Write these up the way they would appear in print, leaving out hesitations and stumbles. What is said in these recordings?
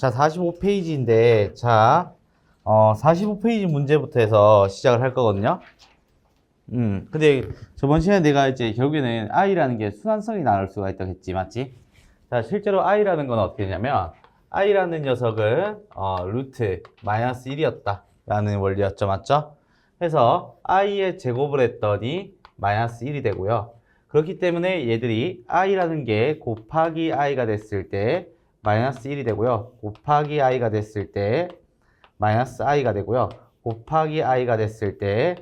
자, 45페이지인데, 자, 45페이지 문제부터 해서 시작을 할 거거든요. 근데 저번 시간에 내가 이제 결국에는 i라는 게 순환성이 나올 수가 있다고 했지, 맞지? 자, 실제로 i라는 건 어떻게 되냐면, i라는 녀석은, 루트 마이너스 1이었다. 라는 원리였죠, 맞죠? 해서 i의 제곱을 했더니 마이너스 1이 되고요. 그렇기 때문에 얘들이 i라는 게 곱하기 i가 됐을 때 마이너스 1이 되고요. 곱하기 i가 됐을 때 마이너스 i가 되고요. 곱하기 i가 됐을 때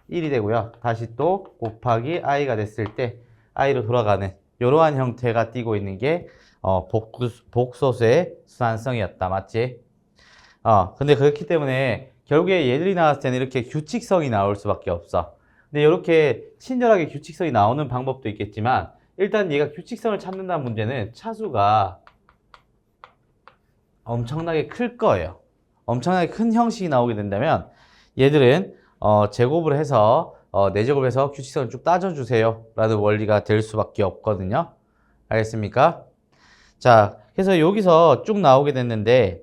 1이 되고요. 다시 또 곱하기 i가 됐을 때 i로 돌아가는 이러한 형태가 띠고 있는 게 복소수의 순환성이었다. 맞지? 근데 그렇기 때문에 결국에 얘들이 나왔을 때는 이렇게 규칙성이 나올 수밖에 없어. 근데 이렇게 친절하게 규칙성이 나오는 방법도 있겠지만 일단 얘가 규칙성을 찾는다는 문제는 차수가 엄청나게 클 거예요. 엄청나게 큰 형식이 나오게 된다면 얘들은 제곱을 해서 4제곱해서 규칙성을 쭉 따져주세요 라는 원리가 될 수밖에 없거든요. 알겠습니까? 자, 그래서 여기서 쭉 나오게 됐는데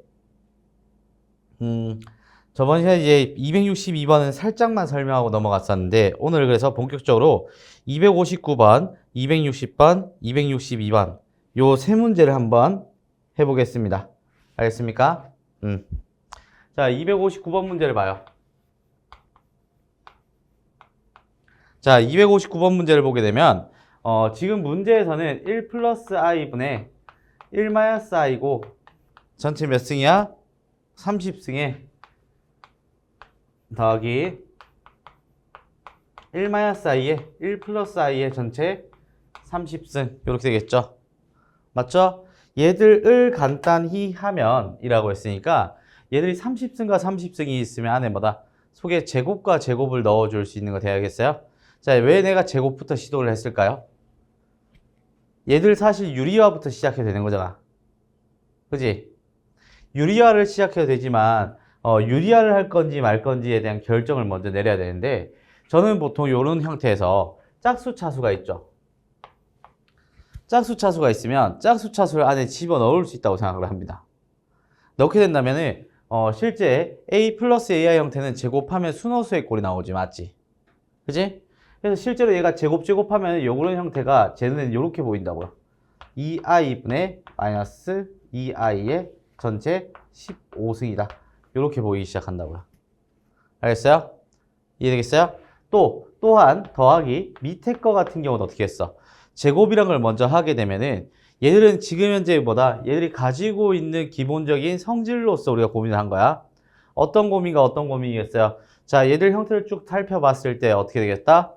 저번 시간에 이제 262번은 살짝만 설명하고 넘어갔었는데 오늘 그래서 본격적으로 259번, 260번, 262번 요 세 문제를 한번 해보겠습니다. 알겠습니까? 자, 259번 문제를 봐요. 자, 259번 문제를 보게 되면 지금 문제에서는 1 플러스 i분의 1 마이너스 i고 전체 몇 승이야? 30승에 더하기 1 마이너스 i에 1 플러스 i의 전체 30승 이렇게 되겠죠. 맞죠? 얘들을 간단히 하면 이라고 했으니까 얘들이 30승과 30승이 있으면 안에 뭐다? 속에 제곱과 제곱을 넣어줄 수 있는 거 돼야겠어요? 자, 왜 내가 제곱부터 시도를 했을까요? 얘들 사실 유리화부터 시작해도 되는 거잖아. 그지? 유리화를 시작해도 되지만 유리화를 할 건지 말 건지에 대한 결정을 먼저 내려야 되는데 저는 보통 이런 형태에서 짝수 차수가 있죠. 짝수 차수가 있으면 짝수 차수를 안에 집어넣을 수 있다고 생각을 합니다. 넣게 된다면은 실제 a 플러스 ai 형태는 제곱하면 순호수의 꼴이 나오지, 맞지? 그지? 그래서 실제로 얘가 제곱하면 요런 형태가 제 눈에는 이렇게 보인다고요. 2i분의 마이너스 2i의 전체 15승이다. 이렇게 보이기 시작한다고요. 알겠어요? 이해되겠어요? 또한 더하기 밑에 거 같은 경우는 어떻게 했어? 제곱이란 걸 먼저 하게 되면은 얘들은 지금 현재 얘들이 가지고 있는 기본적인 성질로서 우리가 고민을 한 거야. 어떤 고민과 어떤 고민이겠어요? 자, 얘들 형태를 쭉 살펴봤을 때 어떻게 되겠다?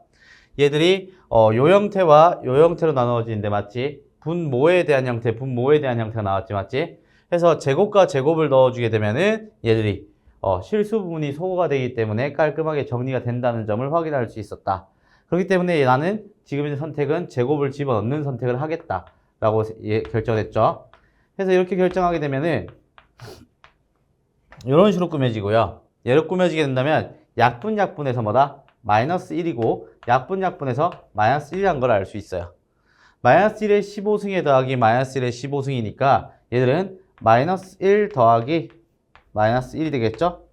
얘들이 요 형태와 요 형태로 나누어지는데, 맞지? 분모에 대한 형태가 나왔지, 맞지? 해서 제곱과 제곱을 넣어주게 되면은 얘들이 실수 부분이 소거가 되기 때문에 깔끔하게 정리가 된다는 점을 확인할 수 있었다. 그렇기 때문에 나는 지금 있는 선택은 제곱을 집어넣는 선택을 하겠다라고 결정했죠. 그래서 이렇게 결정하게 되면은 이런 식으로 꾸며지고요. 얘로 꾸며지게 된다면 약분에서 뭐다? 마이너스 1이고 약분에서 마이너스 1이란 걸 알 수 있어요. 마이너스 1의 15승에 더하기 마이너스 1의 15승이니까 얘들은 마이너스 1 더하기 마이너스 1이 되겠죠?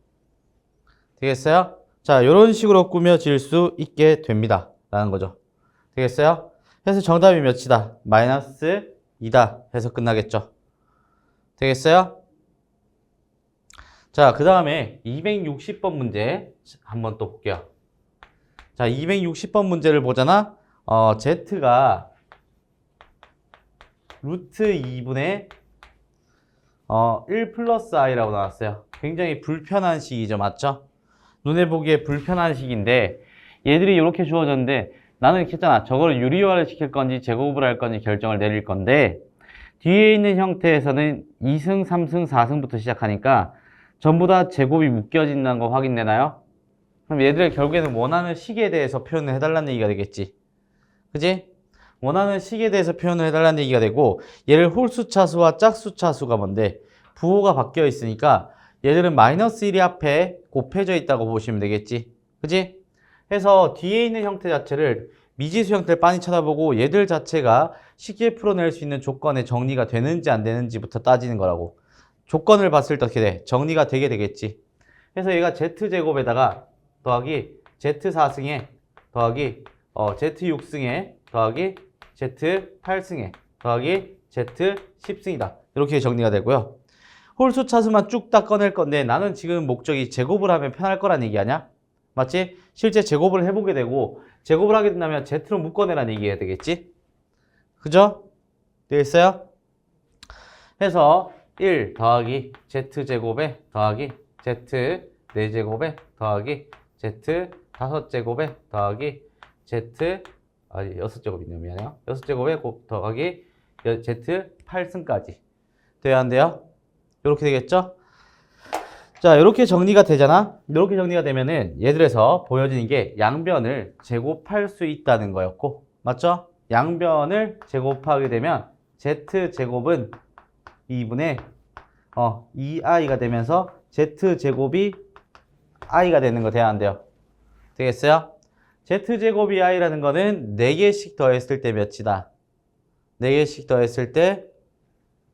되겠어요? 자, 이런 식으로 꾸며질 수 있게 됩니다. 라는 거죠. 되겠어요? 그래서 정답이 몇이다? 마이너스 2다 해서 끝나겠죠. 되겠어요? 자, 그 다음에 260번 문제 한번 또 볼게요. 자, 260번 문제를 보잖아. z가 루트 2분의 1 플러스 i라고 나왔어요. 굉장히 불편한 식이죠, 맞죠? 눈에 보기에 불편한 식인데 얘들이 이렇게 주어졌는데 나는 이렇게 했잖아. 저거를 유리화를 시킬 건지 제곱을 할 건지 결정을 내릴 건데 뒤에 있는 형태에서는 2승, 3승, 4승부터 시작하니까 전부 다 제곱이 묶여진다는 거 확인되나요? 그럼 얘들을 결국에는 원하는 식에 대해서 표현을 해달라는 얘기가 되겠지. 그지? 원하는 식에 대해서 표현을 해달라는 얘기가 되고 얘를 홀수 차수와 짝수 차수가 뭔데? 부호가 바뀌어 있으니까 얘들은 마이너스 1이 앞에 곱해져 있다고 보시면 되겠지. 그지? 해서 뒤에 있는 형태 자체를 미지수 형태를 빤히 쳐다보고 얘들 자체가 쉽게 풀어낼 수 있는 조건에 정리가 되는지 안 되는지부터 따지는 거라고. 조건을 봤을 때 어떻게 돼? 정리가 되게 되겠지. 그래서 얘가 z제곱에다가 더하기 z4승에 더하기 z6승에 더하기 z8승에 더하기 z10승이다. 이렇게 정리가 되고요. 홀수 차수만 쭉 다 꺼낼 건데 나는 지금 목적이 제곱을 하면 편할 거란 얘기 아니야? 맞지? 실제 제곱을 해보게 되고 제곱을 하게 된다면 z로 묶어내라는 얘기가 되겠지? 그죠? 되겠어요? 해서 1 더하기 z제곱에 더하기 z 4제곱에 더하기 z 5제곱에 더하기 z 6제곱이네요. 미안해요. 6제곱에 더하기 z 8승까지 돼야 한대요. 이렇게 되겠죠? 자, 이렇게 정리가 되잖아. 이렇게 정리가 되면은 얘들에서 보여지는 게 양변을 제곱할 수 있다는 거였고, 맞죠? 양변을 제곱하게 되면 z제곱은 2분의 2i가 되면서 z제곱이 i가 되는 거 돼야 한대요. 되겠어요? z제곱이 i라는 거는 4개씩 더했을 때 몇이다? 4개씩 더했을 때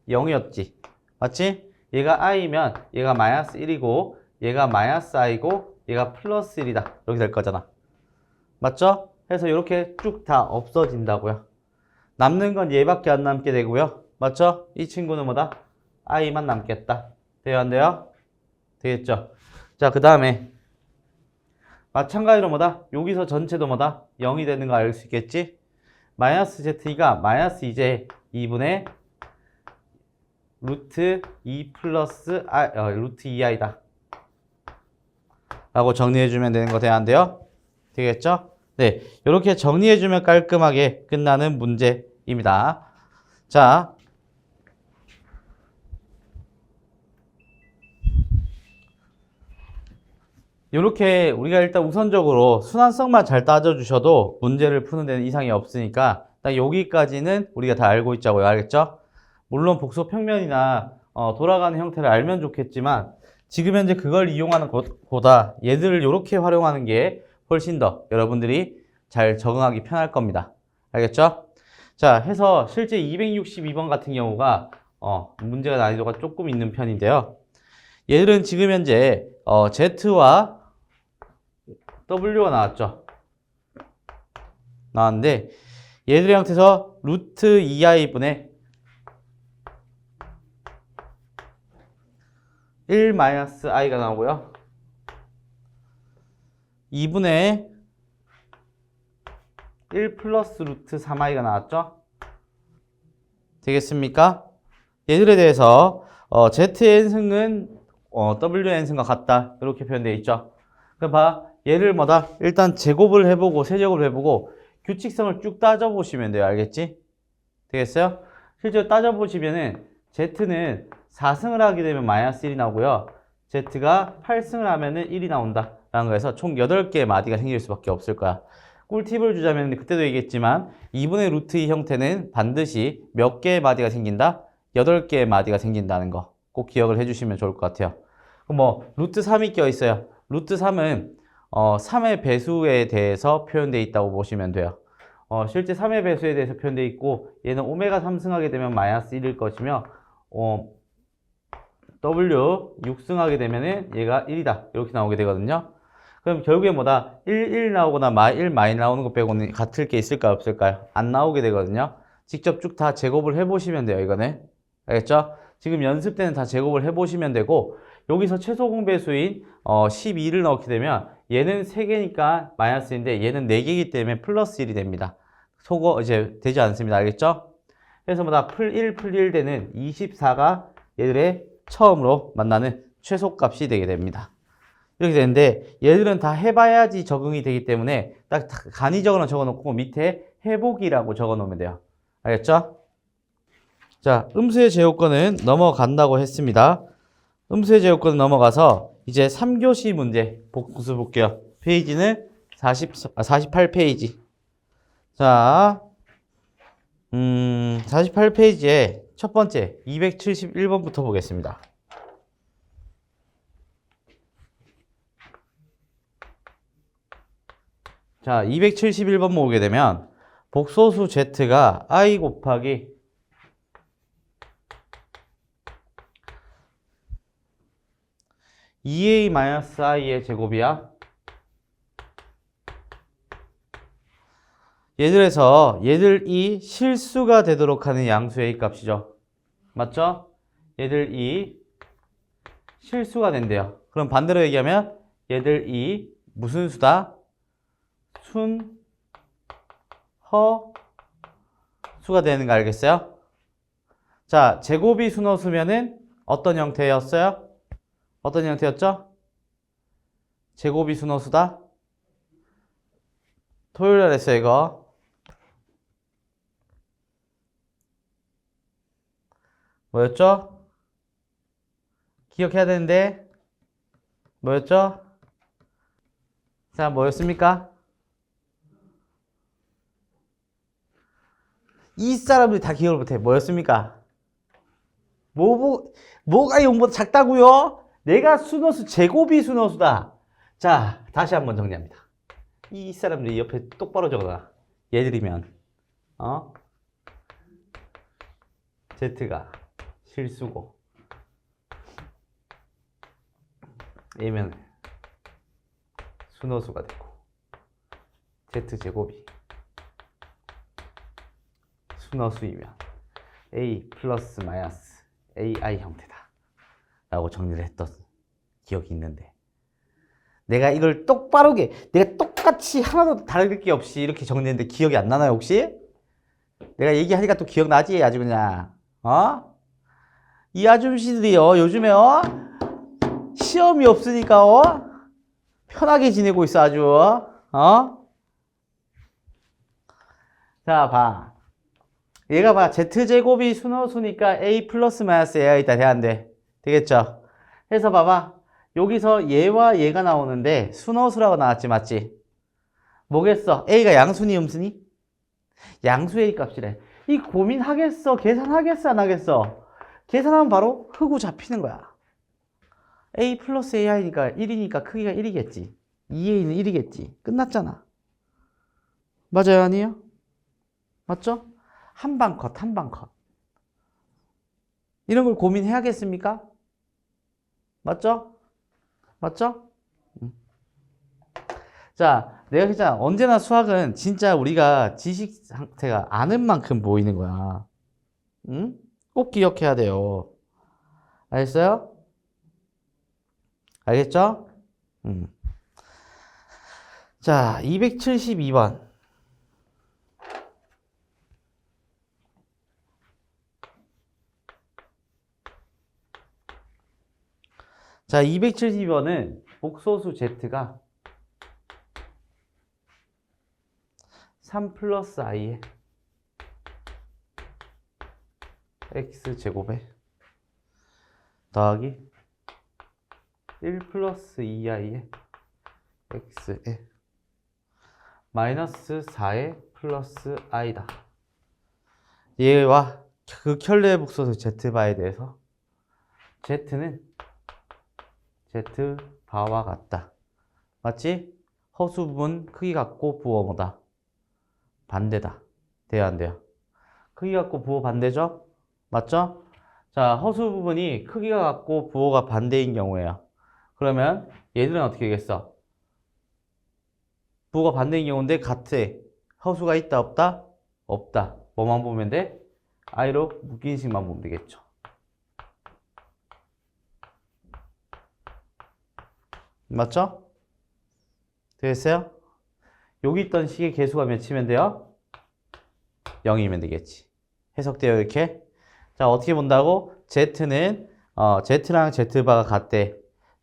0이었지. 맞지? 얘가 i면 얘가 마이너스 1이고 얘가 마이너스 i고 얘가 플러스 1이다. 이렇게 될 거잖아. 맞죠? 그래서 이렇게 쭉 다 없어진다고요. 남는 건 얘밖에 안 남게 되고요. 맞죠? 이 친구는 뭐다? i만 남겠다. 돼요, 안 돼요? 되겠죠? 자, 그 다음에 마찬가지로 뭐다? 여기서 전체도 뭐다? 0이 되는 거 알 수 있겠지? 마이너스 z2가 마이너스 이제 2분의 루트 2 플러스 루트 2i다. 라고 정리해주면 되는 거 돼야 안 돼요? 되겠죠? 네, 이렇게 정리해주면 깔끔하게 끝나는 문제입니다. 자, 이렇게 우리가 일단 우선적으로 순환성만 잘 따져주셔도 문제를 푸는 데는 이상이 없으니까 딱 여기까지는 우리가 다 알고 있자고요. 알겠죠? 물론 복소 평면이나 돌아가는 형태를 알면 좋겠지만 지금 현재 그걸 이용하는 것보다 얘들을 이렇게 활용하는 게 훨씬 더 여러분들이 잘 적응하기 편할 겁니다. 알겠죠? 자, 해서 실제 262번 같은 경우가 문제가 난이도가 조금 있는 편인데요. 얘들은 지금 현재 Z와 W가 나왔죠. 나왔는데 얘들의 형태에서 루트 2i분의 1-i가 나오고요. 2분의 1 플러스 루트 3i가 나왔죠. 되겠습니까? 얘들에 대해서 zn승은 wn승과 같다. 이렇게 표현되어 있죠. 그럼 봐. 얘를 뭐다? 일단 제곱을 해보고 세제곱을 해보고 규칙성을 쭉 따져보시면 돼요. 알겠지? 되겠어요? 실제로 따져보시면은 z는 4승을 하게 되면 마이너스 1이 나오고요. z가 8승을 하면은 1이 나온다. 라는 거에서 총 8개의 마디가 생길 수밖에 없을 거야. 꿀팁을 주자면 그때도 얘기했지만 2분의 루트 2 형태는 반드시 몇 개의 마디가 생긴다? 8개의 마디가 생긴다는 거 꼭 기억을 해주시면 좋을 것 같아요. 그럼 뭐 루트 3이 껴 있어요. 루트 3은 3의 배수에 대해서 표현되어 있다고 보시면 돼요. 실제 3의 배수에 대해서 표현되어 있고 얘는 오메가 3승하게 되면 마이너스 1일 것이며 W 6승하게 되면은 얘가 1이다. 이렇게 나오게 되거든요. 그럼 결국에 뭐다? 1 나오거나 1 많이 나오는 것 빼고는 같을 게 있을까요? 없을까요? 안 나오게 되거든요. 직접 쭉 다 제곱을 해보시면 돼요. 이거는. 알겠죠? 지금 연습 때는 다 제곱을 해보시면 되고 여기서 최소 공배수인 12를 넣게 되면 얘는 3개니까 마이너스인데 얘는 4개이기 때문에 플러스 1이 됩니다. 속어 이제 되지 않습니다. 알겠죠? 그래서 뭐다? 풀 1 되는 24가 얘들의 처음으로 만나는 최소값이 되게 됩니다. 이렇게 되는데 얘들은 다 해봐야지 적응이 되기 때문에 딱 간이적으로 적어놓고 밑에 해보기라고 적어놓으면 돼요. 알겠죠? 자, 음수의 제곱권은 넘어간다고 했습니다. 음수의 제곱권은 넘어가서 이제 3교시 문제 복수 볼게요. 페이지는 48페이지. 자, 48페이지에 첫 번째 271번부터 보겠습니다. 자, 271번 모으게 되면 복소수 z가 i 곱하기 2a-i의 제곱이야. 얘들이 실수가 되도록 하는 양수 a 값이죠. 맞죠? 얘들이 실수가 된대요. 그럼 반대로 얘기하면 얘들이 무슨 수다? 순허수가 되는 거 알겠어요? 자, 제곱이 순허수면은 어떤 형태였어요? 어떤 형태였죠? 제곱이 순허수다. 토요일에 했어요, 이거. 뭐였죠? 기억해야 되는데. 뭐였죠? 자, 뭐였습니까? 이 사람들이 다 기억을 못해. 뭐였습니까? 뭐가 0보다 작다고요? 내가 순허수, 제곱이 순허수다. 자, 다시 한번 정리합니다. 이 사람들이 옆에 똑바로 적어놔. 얘들이면 Z가 실수고 A면 순허수가 되고 Z제곱이 순허수이면 A 플러스 마이너스 AI 형태다 라고 정리를 했던 기억이 있는데, 내가 이걸 내가 똑같이 하나도 다를 게 없이 이렇게 정리했는데 기억이 안 나나요, 혹시? 내가 얘기하니까 또 기억나지? 아주 그냥 이 아줌씨들이요 요즘에 시험이 없으니까 편하게 지내고 있어 아주. 자, 봐. 얘가 봐. Z제곱이 순허수니까 A 플러스 마이너스 A가 있다 돼야 안 돼. 되겠죠? 해서 봐봐. 여기서 얘와 얘가 나오는데 순허수라고 나왔지, 맞지? 뭐겠어? A가 양수니 음수니? 양수 A 값이래. 이 고민하겠어? 계산하겠어? 안 하겠어? 계산하면 바로 흑우 잡히는 거야. A 플러스 AI니까 1이니까 크기가 1이겠지. 2A는 1이겠지. 끝났잖아. 맞아요? 아니에요? 맞죠? 한방 컷, 한방 컷. 이런 걸 고민해야겠습니까? 맞죠? 맞죠? 자, 내가 진짜 언제나 수학은 진짜 우리가 지식 상태가 아는 만큼 보이는 거야. 응? 꼭 기억해야 돼요. 알겠어요? 알겠죠? 자, 272번. 자, 272번은 복소수 Z가 3 플러스 i의 x제곱에 더하기 1 플러스 2i의 x에 마이너스 4의 플러스 i다. 얘와 극혈례 복소수 Z바에 대해서 Z는 Z바와 같다. 맞지? 허수 부분 크기 같고 부호 뭐다? 반대다. 돼야 안 돼요? 크기 같고 부호 반대죠? 맞죠? 자, 허수 부분이 크기가 같고 부호가 반대인 경우에요. 그러면 얘들은 어떻게 되겠어? 부호가 반대인 경우인데 같아. 허수가 있다 없다? 없다. 뭐만 보면 돼? i로 묶인 식만 보면 되겠죠. 맞죠? 되겠어요? 여기 있던 식의 개수가 몇이면 돼요? 0이면 되겠지. 해석돼요, 이렇게? 자, 어떻게 본다고? Z는 Z랑 Z바가 같대.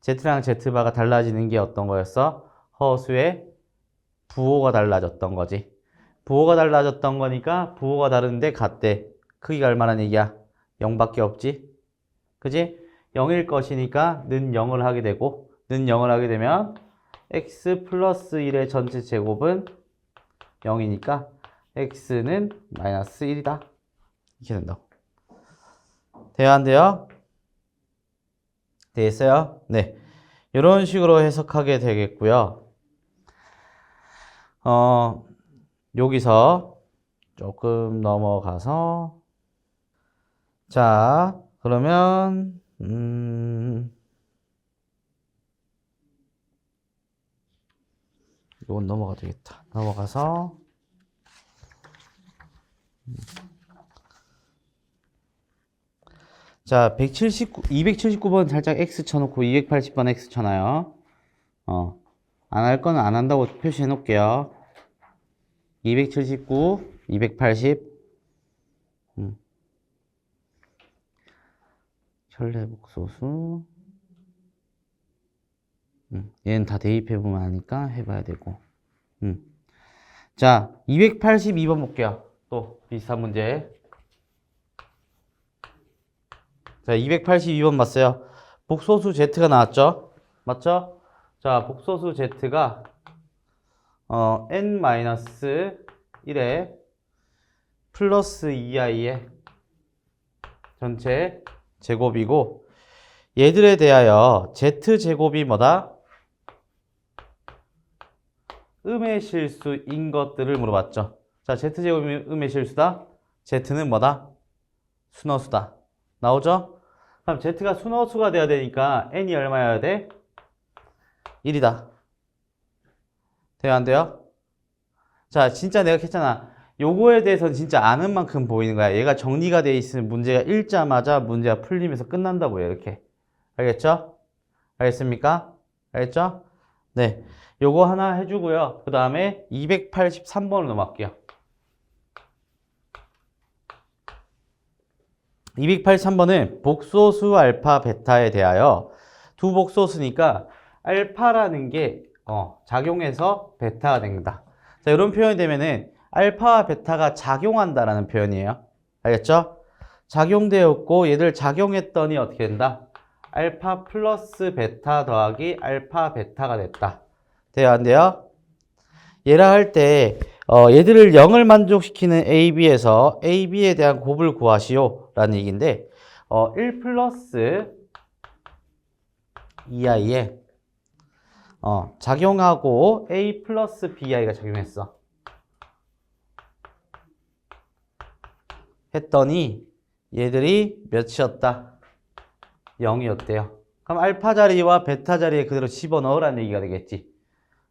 Z랑 Z바가 달라지는 게 어떤 거였어? 허수의 부호가 달라졌던 거지. 부호가 달라졌던 거니까 부호가 다른데 같대. 크기가 얼마나 얘기야? 0밖에 없지? 그지? 0일 것이니까 는 0을 하게 되고, 는 0을 하게 되면 x 플러스 1의 전체 제곱은 0이니까 x는 마이너스 1이다. 이렇게 된다고. 돼야 안 돼요? 되겠어요? 네. 이런 식으로 해석하게 되겠고요. 여기서 조금 넘어가서 자, 그러면 이건 넘어가 되겠다. 넘어가서 자, 279번 살짝 X 쳐놓고 280번 X 쳐놔요. 안 할 거는 안 한다고 표시해 놓을게요. 279, 280. 현례복소수. 얘는 다 대입해보면 하니까 해봐야 되고. 자, 282번 볼게요. 또 비슷한 문제. 자, 282번 봤어요. 복소수 Z가 나왔죠? 맞죠? 자, 복소수 Z가 n-1에 플러스 2i의 전체 제곱이고 얘들에 대하여 Z제곱이 뭐다? 음의 실수인 것들을 물어봤죠. 자, Z제곱이 음의 실수다. Z는 뭐다? 순허수다. 나오죠? 그럼 Z가 순허수가 돼야 되니까 n이 얼마여야 돼? 1이다. 돼요, 안 돼요? 자, 진짜 내가 했잖아. 요거에 대해서는 진짜 아는 만큼 보이는 거야. 얘가 정리가 돼 있으면 문제가 읽자마자 문제가 풀리면서 끝난다고요, 이렇게. 알겠죠? 알겠습니까? 알겠죠? 네. 요거 하나 해주고요. 그 다음에 283번으로 넘어갈게요. 283번은 복소수 알파 베타에 대하여 두 복소수니까 알파라는 게 작용해서 베타가 된다. 자, 이런 표현이 되면은 알파와 베타가 작용한다라는 표현이에요. 알겠죠? 작용되었고 얘들 작용했더니 어떻게 된다? 알파 플러스 베타 더하기 알파 베타가 됐다. 돼요, 안 돼요? 얘라 할 때 얘들을 0을 만족시키는 AB에서 AB에 대한 곱을 구하시오 라는 얘기인데 1 플러스 2i에 작용하고 A 플러스 BI가 작용했어. 했더니 얘들이 몇이었다? 0이었대요. 그럼 알파 자리와 베타 자리에 그대로 집어넣으라는 얘기가 되겠지.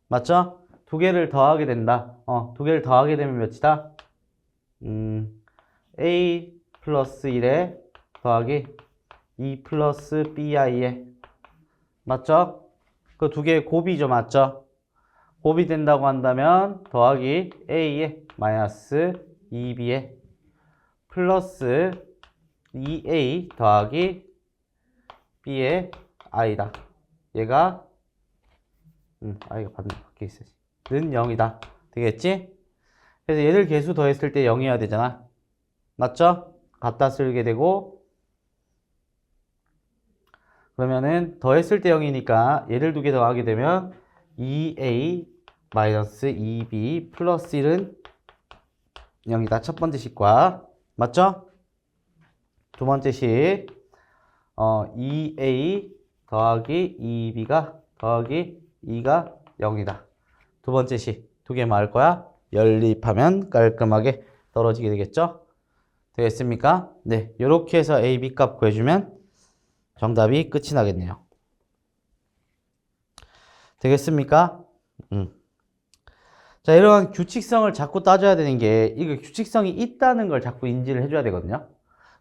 맞죠? 두 개를 더하게 된다. 두 개를 더하게 되면 몇이다? A 플러스 1에 더하기 2 플러스 BI에. 맞죠? 그 두 개의 곱이죠. 맞죠? 곱이 된다고 한다면 더하기 A에 마이너스 2B에 플러스 2A 더하기 B의 I다. 얘가 I가 밖에 있어야지. 는 0이다. 되겠지? 그래서 얘들 개수 더했을 때 0이어야 되잖아. 맞죠? 갖다 쓰게 되고 그러면은 더했을 때 0이니까 얘를 두 개 더하게 되면 2A 마이너스 2B 플러스 1은 0이다. 첫 번째 식과. 맞죠? 두 번째 식 2A 더하기 2B가 더하기 2가 0이다. 두 번째 식. 두 개 뭐 할 거야? 연립하면 깔끔하게 떨어지게 되겠죠? 되겠습니까? 네. 이렇게 해서 A, B 값 구해주면 정답이 끝이 나겠네요. 되겠습니까? 자, 이러한 규칙성을 자꾸 따져야 되는 게 이거 규칙성이 있다는 걸 자꾸 인지를 해줘야 되거든요.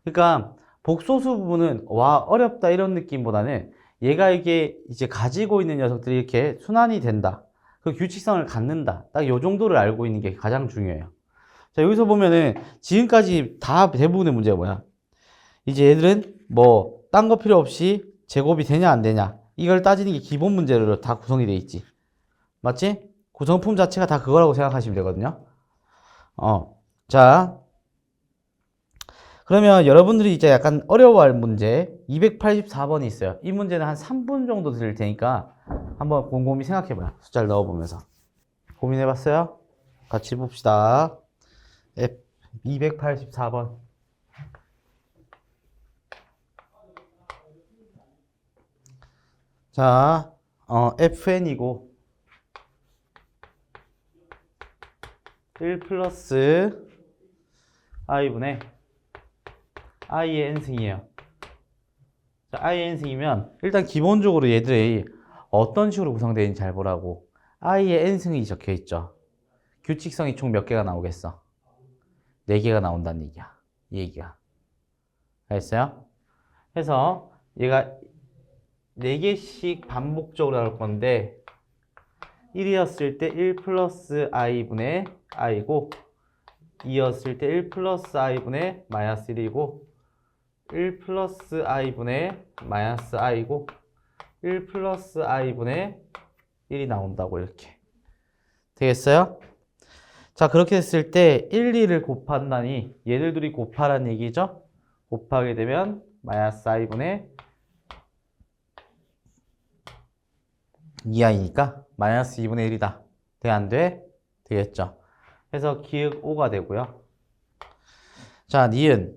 그러니까 복소수 부분은 와 어렵다 이런 느낌보다는 얘가 이게 이제 가지고 있는 녀석들이 이렇게 순환이 된다. 그 규칙성을 갖는다. 딱 이 정도를 알고 있는 게 가장 중요해요. 자, 여기서 보면은 지금까지 다 대부분의 문제가 뭐야? 이제 얘들은 뭐 딴 거 필요 없이 제곱이 되냐 안 되냐 이걸 따지는 게 기본 문제로 다 구성이 돼 있지. 맞지? 구성품 자체가 다 그거라고 생각하시면 되거든요. 자, 그러면 여러분들이 이제 약간 어려워할 문제 284번이 있어요. 이 문제는 한 3분 정도 드릴 테니까 한번 곰곰이 생각해봐요. 숫자를 넣어보면서. 고민해봤어요? 같이 봅시다. 284번. 자, fn이고 1 플러스 i분의 i의 n승이에요. 자, i의 n승이면 일단 기본적으로 얘들이 어떤 식으로 구성되어 있는지 잘 보라고. i의 n승이 적혀 있죠. 규칙성이 총 몇 개가 나오겠어? 4개가 나온다는 얘기야. 이 얘기가. 알겠어요? 그래서 얘가 4개씩 반복적으로 나올 건데 1이었을 때 1 플러스 i분의 i고 2였을 때 1 플러스 i분의 마이너스 1이고 1 플러스 i분의 마이너스 i고 1 플러스 i분의 1이 나온다고 이렇게. 되겠어요? 자, 그렇게 됐을 때 1, 2를 곱한다니 얘들 둘이 곱하라는 얘기죠? 곱하게 되면 마이너스 i분의 2i니까 마이너스 2분의 1이다. 돼, 안 돼? 되겠죠? 그래서 기역 5가 되고요. 자, 니은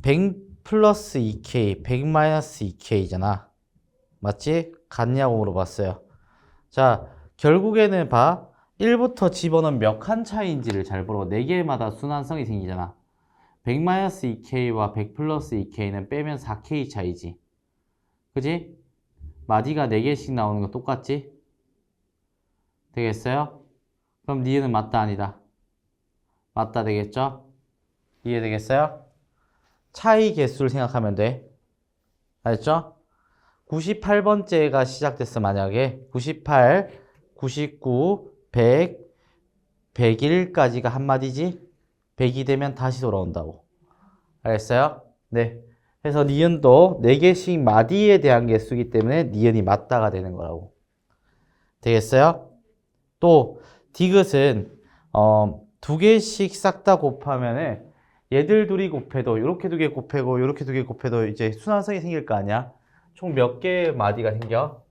100 플러스 2k, 100 마이너스 2k잖아. 맞지? 같냐고 물어봤어요. 자, 결국에는 봐. 1부터 집어넣으면 몇 칸 차이인지를 잘 보러 4개마다 순환성이 생기잖아. 100 마이너스 2k와 100 플러스 2k는 빼면 4k 차이지. 그지? 마디가 4개씩 나오는 거 똑같지? 되겠어요? 그럼 니은은 맞다 아니다? 맞다 되겠죠? 이해되겠어요? 차이 개수를 생각하면 돼. 알겠죠? 98번째가 시작됐어. 만약에 98, 99, 100, 101까지가 한마디지? 100이 되면 다시 돌아온다고. 알겠어요? 네. 그래서 니은도 4개씩 마디에 대한 개수이기 때문에 니은이 맞다가 되는 거라고. 되겠어요? 또 디귿은 2개씩 싹 다 곱하면은 얘들 둘이 곱해도 이렇게 2개 곱하고 이렇게 2개 곱해도 이제 순환성이 생길 거 아니야? 총 몇 개의 마디가 생겨?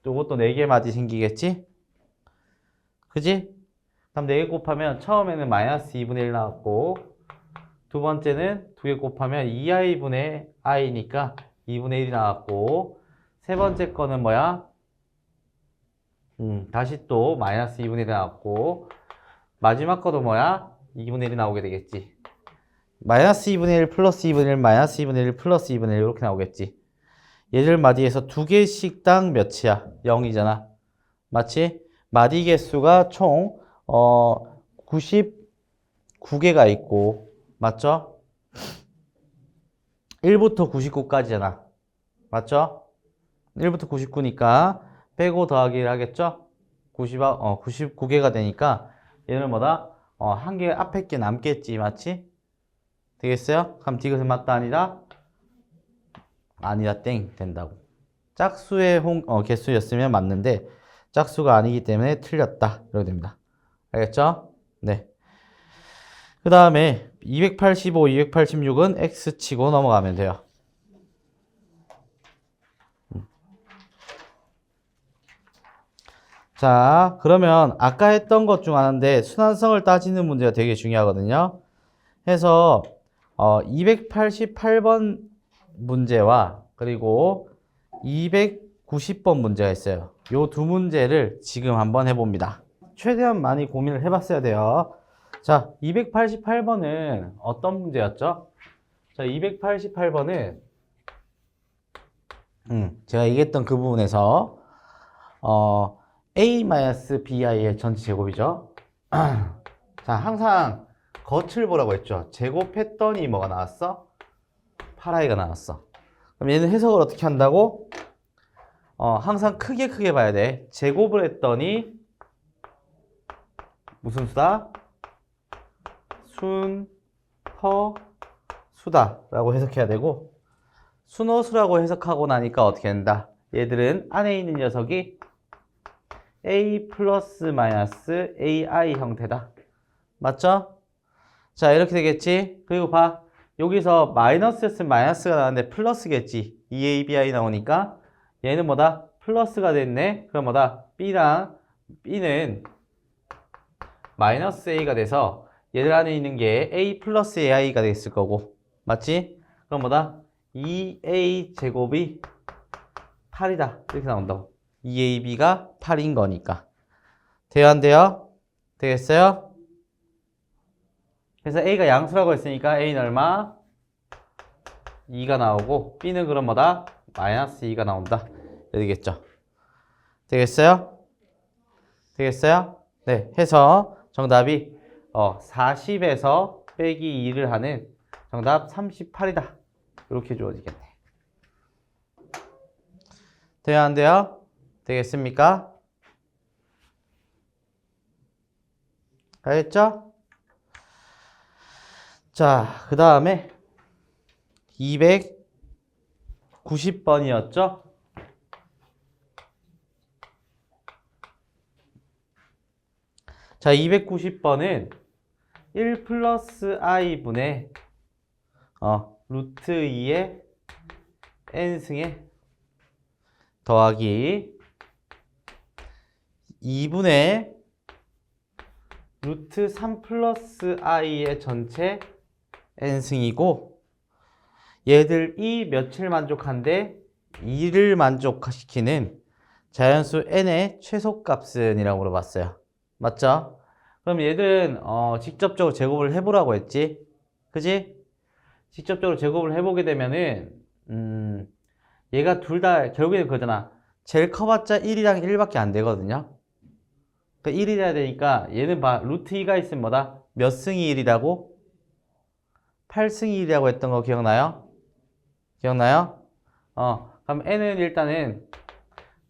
요것도 4개의 마디 생기겠지? 그지? 그럼 4개 곱하면 처음에는 마이너스 2분의 1 나왔고 두 번째는 2개 곱하면 2i분의 i니까 2분의 1이 나왔고 세 번째 거는 뭐야? 다시 또 마이너스 2분의 1이 나왔고 마지막 거도 뭐야? 2분의 1이 나오게 되겠지. 마이너스 2분의 1 플러스 2분의 1 마이너스 2분의 1 플러스 2분의 1 이렇게 나오겠지. 얘들 마디에서 2개씩당 몇이야? 0이잖아. 맞지? 마디 개수가 총 99개가 있고 맞죠? 1부터 99까지잖아. 맞죠? 1부터 99니까 빼고 더하기를 하겠죠? 99개가 되니까 얘는 뭐다? 한 개 앞에 게 남겠지. 맞지? 되겠어요? 그럼 디귿은 맞다 아니다? 아니다 땡 된다고. 짝수의 개수였으면 맞는데 짝수가 아니기 때문에 틀렸다. 이렇게 됩니다. 알겠죠? 네. 그 다음에 285, 286은 X치고 넘어가면 돼요. 자, 그러면 아까 했던 것 중 하나인데 순환성을 따지는 문제가 되게 중요하거든요. 해서 288번 문제와 그리고 290번 문제가 있어요. 요 두 문제를 지금 한번 해봅니다. 최대한 많이 고민을 해봤어야 돼요. 자, 288번은 어떤 문제였죠? 자, 288번은 제가 얘기했던 그 부분에서 a-bi의 전체 제곱이죠. 자, 항상 겉을 보라고 했죠. 제곱했더니 뭐가 나왔어? 8i가 나왔어. 그럼 얘는 해석을 어떻게 한다고? 항상 크게 봐야 돼. 제곱을 했더니 무슨 수다? 순, 허, 수다 라고 해석해야 되고 순호수라고 해석하고 나니까 어떻게 된다? 얘들은 안에 있는 녀석이 a 플러스 마이너스 ai 형태다. 맞죠? 자, 이렇게 되겠지? 그리고 봐. 여기서 마이너스였으면 마이너스가 나왔는데 플러스겠지. 2abi 나오니까 얘는 뭐다? 플러스가 됐네. 그럼 뭐다? b는 마이너스 a가 돼서 얘들 안에 있는 게 a 플러스 ai가 됐을 거고. 맞지? 그럼 뭐다? 2a 제곱이 8이다. 이렇게 나온다고. 2ab가 8인 거니까. 돼요, 안 돼요? 되겠어요? 그래서 a가 양수라고 했으니까 a는 얼마? 2가 나오고 b는 그럼 뭐다? 마이너스 2가 나온다. 되겠죠. 되겠어요? 되겠어요? 네, 해서 정답이 40에서 빼기 2를 하는 정답 38이다. 이렇게 주어지겠네. 돼요, 안 돼요? 되겠습니까? 알겠죠? 자, 그 다음에 290번이었죠? 자, 290번은 1 플러스 i분의 루트 2의 n승에 더하기 2분의 루트 3 플러스 i의 전체 n승이고 얘들 이 몇을 만족한데 2를 만족시키는 자연수 n의 최소값은 이라고 물어봤어요. 맞죠? 그럼 얘들은 직접적으로 제곱을 해보라고 했지? 그지? 직접적으로 제곱을 해보게 되면은 얘가 둘 다 결국에는 그거잖아. 제일 커봤자 1이랑 1밖에 안 되거든요. 그러니까 1이 돼야 되니까 얘는 봐. 루트 2가 있으면 뭐다? 몇 승이 1이라고? 8승이 1이라고 했던 거 기억나요? 기억나요? 그럼 n은 일단은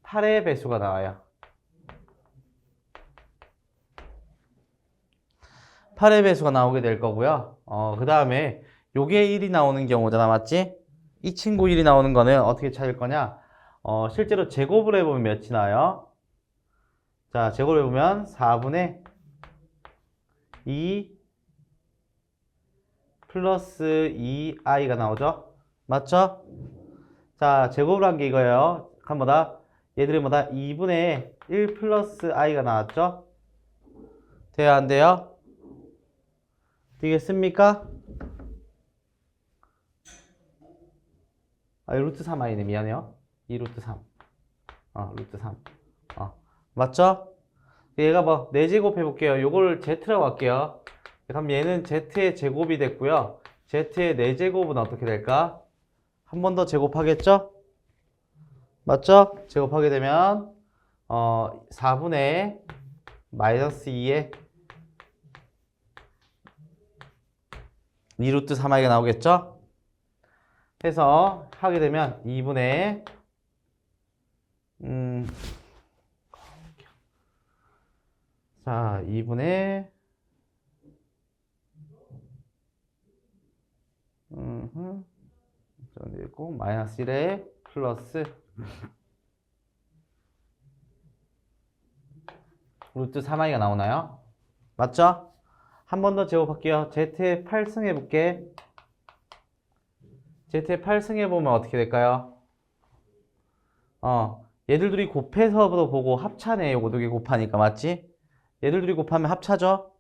8의 배수가 나와요. 8의 배수가 나오게 될 거고요. 그 다음에 요게 1이 나오는 경우잖아. 맞지? 이 친구 1이 나오는 거는 어떻게 찾을 거냐? 실제로 제곱을 해보면 몇이 나와요? 자, 제곱을 해보면 4분의 2 플러스 2i가 나오죠? 맞죠? 자, 제곱을 한 게 이거예요. 그럼 뭐다? 얘들은 뭐다? 2분의 1 플러스 i가 나왔죠? 돼요, 안 돼요? 되겠습니까? 루트 3i네. 미안해요. 2 루트 3. 루트 3. 맞죠? 얘가 뭐 4제곱 해볼게요. 요걸 z라고 할게요. 그럼 얘는 z의 제곱이 됐고요. z의 4제곱은 어떻게 될까? 한 번 더 제곱하겠죠? 맞죠? 제곱하게 되면 4분의 마이너스 2의 2루트 3i가 나오겠죠? 해서 하게 되면 2분의 자, 2분의 되고 마이너스 1에 플러스 루트 3i가 나오나요? 맞죠? 한 번 더 제곱할게요. z의 8승 해볼게. z의 8승 해보면 어떻게 될까요? 얘들 둘이 곱해서도 보고 합차네. 요거 두 개 곱하니까 맞지? 얘들 둘이 곱하면 합차죠?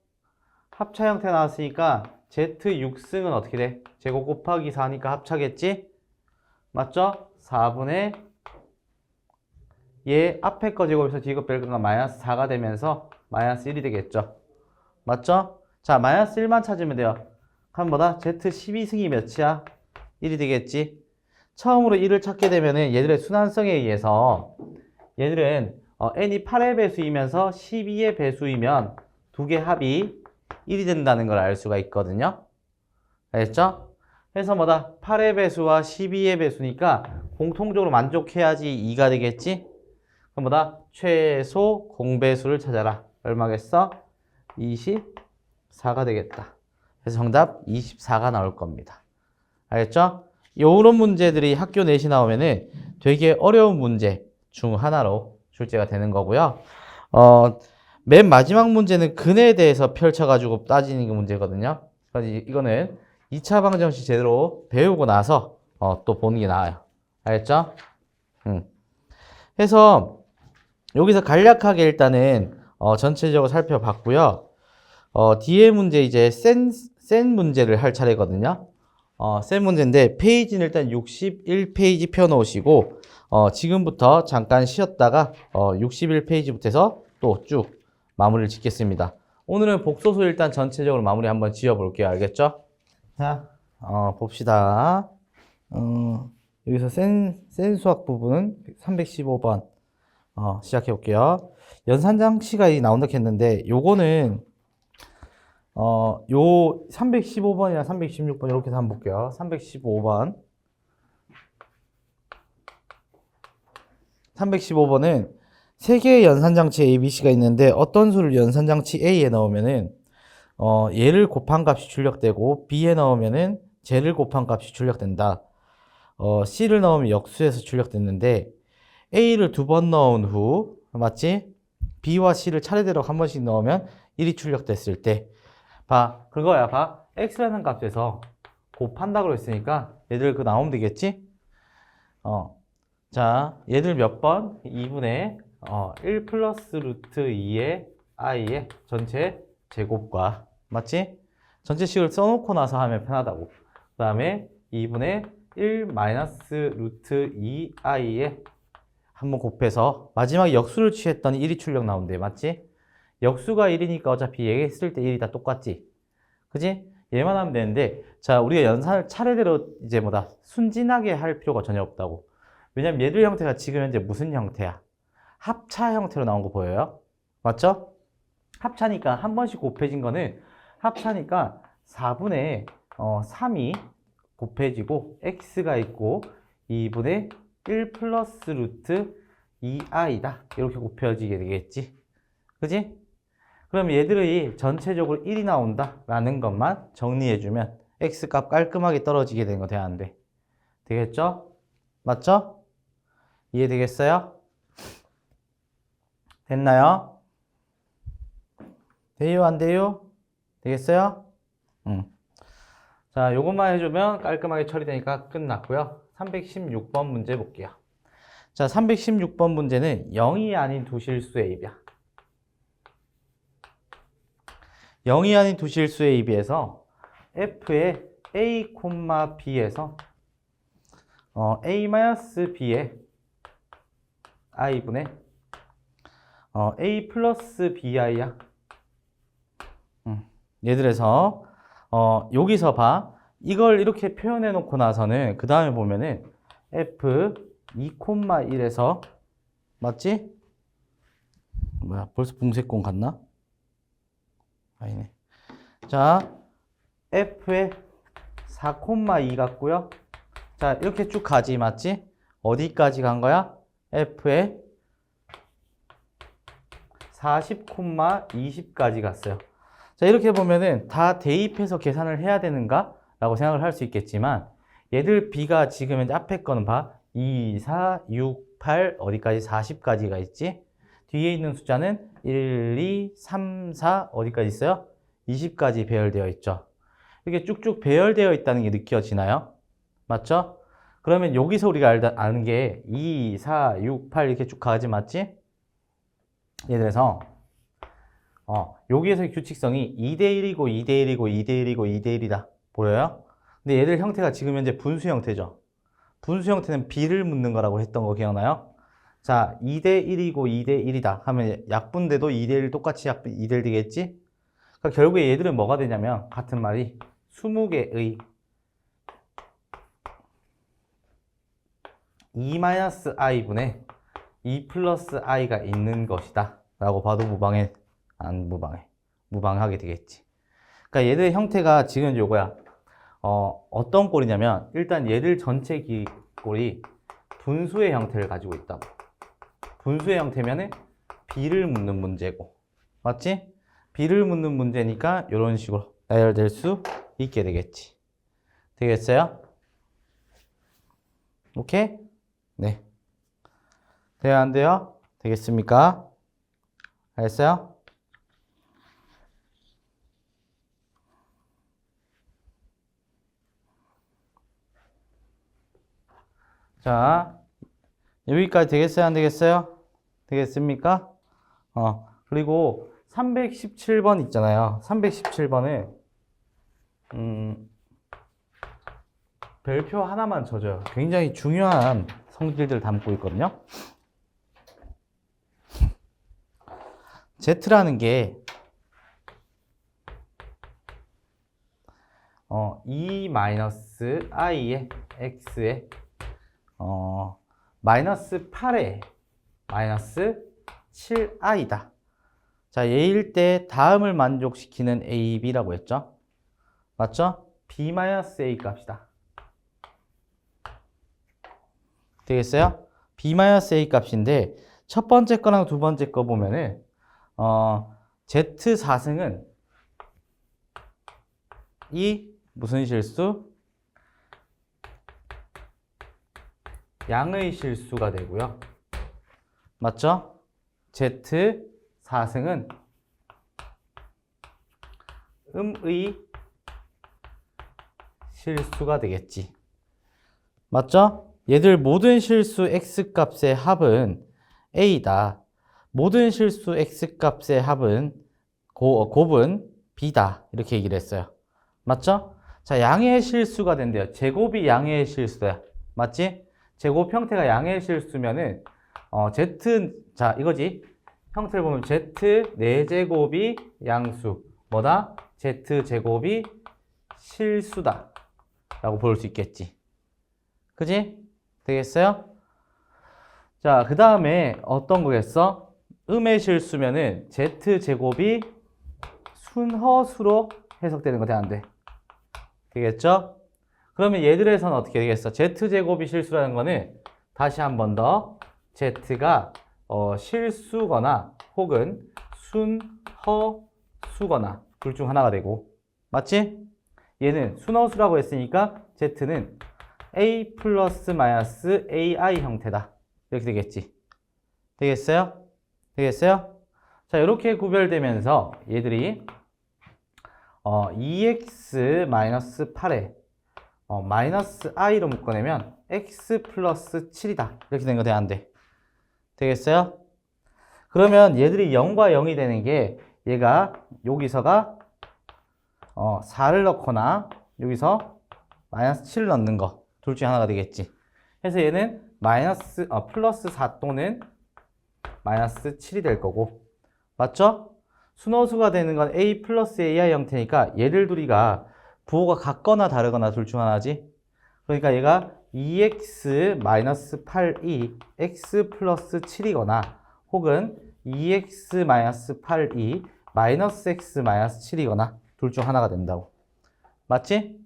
합차 형태 나왔으니까 z6승은 어떻게 돼? 제곱 곱하기 4니까 합차겠지? 맞죠? 4분의 얘 앞에 거 제곱에서 뒤에 거 뺄 거가 마이너스 4가 되면서 마이너스 1이 되겠죠? 맞죠? 자, 마이너스 1만 찾으면 돼요. 그럼 뭐다? z12승이 몇이야? 1이 되겠지? 처음으로 1을 찾게 되면은 얘들의 순환성에 의해서 얘들은 n이 8의 배수이면서 12의 배수이면 두 개 합이 1이 된다는 걸 알 수가 있거든요. 알겠죠? 그래서 뭐다? 8의 배수와 12의 배수니까 공통적으로 만족해야지 2가 되겠지? 그럼 뭐다? 최소 공배수를 찾아라. 얼마겠어? 24가 되겠다. 그래서 정답 24가 나올 겁니다. 알겠죠? 요런 문제들이 학교 내시 나오면은 되게 어려운 문제 중 하나로 출제가 되는 거고요. 맨 마지막 문제는 근에 대해서 펼쳐가지고 따지는 게 문제거든요. 그래서 이거는 2차 방정식 제대로 배우고 나서 또 보는 게 나아요. 알겠죠? 해서 여기서 간략하게 일단은 전체적으로 살펴봤고요. 뒤에 문제 이제 센 문제를 할 차례거든요. 센 문제인데 페이지는 일단 61페이지 펴놓으시고 지금부터 잠깐 쉬었다가 61페이지부터 해서 또 쭉 마무리를 짓겠습니다. 오늘은 복소수 일단 전체적으로 마무리 한번 지어볼게요. 알겠죠? 자, 봅시다. 여기서 센 수학 부분 315번 시작해 볼게요. 연산장치가 나온다 했는데 요거는 요 315번이나 316번 이렇게 해서 한번 볼게요. 315번 315번은 세 개의 연산장치 A, B, C가 있는데 어떤 수를 연산장치 A에 넣으면은 얘를 곱한 값이 출력되고 B에 넣으면은 쟤를 곱한 값이 출력된다. C를 넣으면 역수에서 출력됐는데 A를 두 번 넣은 후 맞지? B와 C를 차례대로 한 번씩 넣으면 1이 출력됐을 때 봐, 그거야. 봐. X라는 값에서 곱한다고 했으니까 얘들 그 나오면 되겠지? 자, 얘들 몇 번? 2분의 1 플러스 루트 2의 i의 전체 제곱과 맞지? 전체식을 써놓고 나서 하면 편하다고. 그 다음에 2분의 1 마이너스 루트 2i의 한번 곱해서 마지막에 역수를 취했더니 1이 출력 나온대. 맞지? 역수가 1이니까 어차피 얘기했을 때 1이 다 똑같지? 그지? 얘만 하면 되는데 자, 우리가 연산을 차례대로 이제 순진하게 할 필요가 전혀 없다고. 왜냐면 얘들 형태가 지금 현재 무슨 형태야? 합차 형태로 나온 거 보여요? 맞죠? 합차니까 한 번씩 곱해진 거는 합차니까 4분의 3이 곱해지고 x가 있고 2분의 1 플러스 루트 2i다. 이렇게 곱해지게 되겠지. 그지? 그럼 얘들이 전체적으로 1이 나온다 라는 것만 정리해주면 x값 깔끔하게 떨어지게 되는 거 돼야 안 돼. 되겠죠? 맞죠? 이해되겠어요? 됐나요? 돼요? 안 돼요? 되겠어요? 자, 요것만 해주면 깔끔하게 처리되니까 끝났고요. 316번 문제 볼게요. 자, 316번 문제는 0이 아닌 두 실수의 입이야. 0이 아닌 두 실수의 입에서 f의 a, b에서 a-b의 i분의 a 플러스 bi야. 얘들에서 여기서 봐. 이걸 이렇게 표현해 놓고 나서는 그 다음에 보면은 f 2,1에서 맞지? 뭐야, 벌써 붕세권 갔나? 아니네. 자, f의 4,2 같고요. 자, 이렇게 쭉 가지, 맞지? 어디까지 간 거야? f의 40,20까지 갔어요. 자, 이렇게 보면은 다 대입해서 계산을 해야 되는가? 라고 생각을 할 수 있겠지만 얘들 b가 지금 현재 앞에 거는 봐. 2, 4, 6, 8 어디까지? 40까지가 있지? 뒤에 있는 숫자는 1, 2, 3, 4 어디까지 있어요? 20까지 배열되어 있죠. 이렇게 쭉쭉 배열되어 있다는 게 느껴지나요? 맞죠? 그러면 여기서 우리가 아는 게 2, 4, 6, 8 이렇게 쭉 가지 맞지? 예를 들어서 여기에서의 규칙성이 2대1이고 2대1이고 2대1이고 2대1이다. 보여요? 근데 얘들 형태가 지금 현재 분수 형태죠. 분수 형태는 b를 묻는 거라고 했던 거 기억나요? 자, 2대1이고 2대1이다 하면 약분돼도 2대1 똑같이 2대1 되겠지? 그러니까 결국에 얘들은 뭐가 되냐면 같은 말이 20개의 2-i분의 2 플러스 i가 있는 것이다 라고 봐도 무방해? 안 무방해. 무방하게 되겠지. 그러니까 얘들의 형태가 지금 요거야. 어떤 꼴이냐면 일단 얘들 전체 꼴이 분수의 형태를 가지고 있다고. 분수의 형태면은 b를 묻는 문제고. 맞지? b를 묻는 문제니까 이런 식으로 나열될 수 있게 되겠지. 되겠어요? 오케이? 네. 돼요, 안 돼요? 되겠습니까? 알겠어요? 자, 여기까지 되겠어요, 안 되겠어요? 되겠습니까? 그리고 317번 있잖아요. 317번에 별표 하나만 쳐줘요. 굉장히 중요한 성질들을 담고 있거든요. Z라는 게 2-i의 x에 마이너스 8의 마이너스 7i다. 자, 얘일 때 다음을 만족시키는 a, b라고 했죠? 맞죠? b-a 값이다. 되겠어요? b-a 값인데 첫 번째 거랑 두 번째 거 보면은 z4승은 이 무슨 실수? 양의 실수가 되고요. 맞죠? z4승은 음의 실수가 되겠지. 맞죠? 얘들 모든 실수 x값의 합은 a다. 모든 실수 x값의 합은 곱은 b다. 이렇게 얘기를 했어요. 맞죠? 자, 양의 실수가 된대요. 제곱이 양의 실수야. 맞지? 제곱 형태가 양의 실수면은 자, 이거지. 형태를 보면 z 4제곱이 양수. 뭐다? z 제곱이 실수다. 라고 볼 수 있겠지. 그지? 되겠어요? 자, 그 다음에 어떤 거겠어? 음의 실수면은 z 제곱이 순허수로 해석되는 거 돼, 안 돼? 되겠죠? 그러면 얘들에서는 어떻게 되겠어? z제곱이 실수라는 거는 다시 한 번 더 z가 실수거나 혹은 순허수거나 둘 중 하나가 되고, 맞지? 얘는 순허수라고 했으니까 z는 a 플러스 마이너스 ai 형태다. 이렇게 되겠지. 되겠어요? 되겠어요? 자, 이렇게 구별되면서 얘들이 2x 마이너스 8에 마이너스 i로 묶어내면 x 플러스 7이다. 이렇게 된 거 돼야 안 돼? 되겠어요? 그러면 얘들이 0과 0이 되는 게 얘가 여기서가 4를 넣거나 여기서 마이너스 7을 넣는 거 둘 중에 하나가 되겠지. 그래서 얘는 플러스 4 또는 마이너스 7이 될 거고, 맞죠? 순호수가 되는 건 a 플러스 ai 형태니까 얘들 둘이가 부호가 같거나 다르거나 둘 중 하나지. 그러니까 얘가 2x 마이너스 8이 x 플러스 7이거나 혹은 2x 마이너스 8이 마이너스 x 마이너스 7이거나 둘 중 하나가 된다고. 맞지?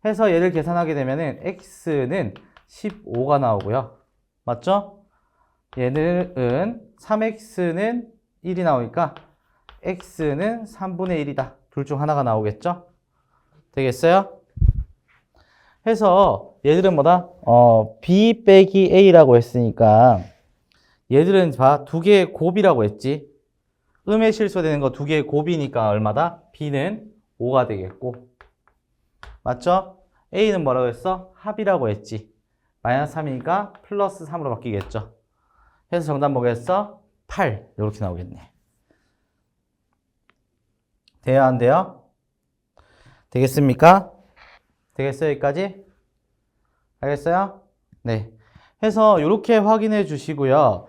해서 얘를 계산하게 되면은 x는 15가 나오고요. 맞죠? 얘는 3x는 1이 나오니까 x는 3분의 1이다. 둘 중 하나가 나오겠죠? 되겠어요? 해서 얘들은 뭐다? b 빼기 a라고 했으니까 얘들은 봐, 두 개의 곱이라고 했지. 음의 실수가 되는 거 두 개의 곱이니까 얼마다? b는 5가 되겠고, 맞죠? a는 뭐라고 했어? 합이라고 했지. 마이너스 3이니까 플러스 3으로 바뀌겠죠. 해서 정답 뭐겠어? 8 이렇게 나오겠네. 돼요, 안 돼요? 되겠습니까? 되겠어요, 여기까지? 알겠어요? 네. 해서 이렇게 확인해 주시고요.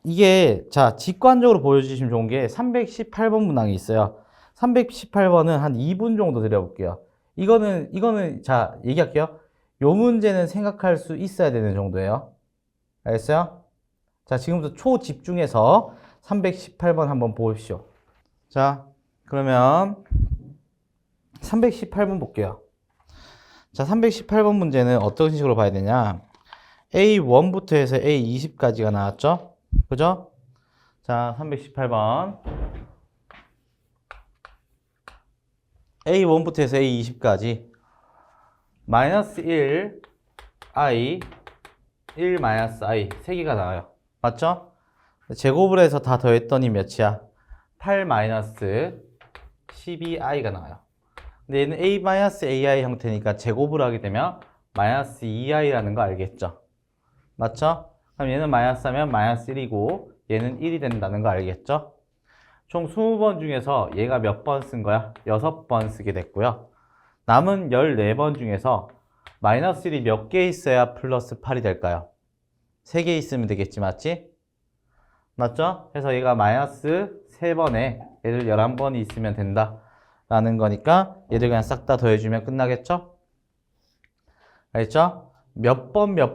이게, 자, 직관적으로 보여주시면 좋은 게 318번 문항이 있어요. 318번은 한 2분 정도 드려볼게요. 이거는, 자, 얘기할게요. 요 문제는 생각할 수 있어야 되는 정도예요. 알겠어요? 자, 지금부터 초집중해서 318번 한번 보십시오. 자, 그러면 318번 볼게요. 자, 318번 문제는 어떤 식으로 봐야 되냐? A1부터 해서 A20까지가 나왔죠? 그죠? 자, 318번. A1부터 해서 A20까지. 마이너스 1, I, 1 마이너스 I. 3개가 나와요. 맞죠? 제곱을 해서 다 더했더니 몇이야? 8 마이너스 12i가 나와요. 근데 얘는 a 마이너스 ai 형태니까 제곱을 하게 되면 마이너스 2i라는 거 알겠죠? 맞죠? 그럼 얘는 마이너스 하면 마이너스 1이고 얘는 1이 된다는 거 알겠죠? 총 20번 중에서 얘가 몇 번 쓴 거야? 6번 쓰게 됐고요. 남은 14번 중에서 마이너스 1이 몇 개 있어야 플러스 8이 될까요? 3개 있으면 되겠지, 맞지? 맞죠? 그래서 얘가 마이너스 3번에 얘들 11번이 있으면 된다 라는 거니까 얘들 그냥 싹 다 더해주면 끝나겠죠? 알겠죠? 몇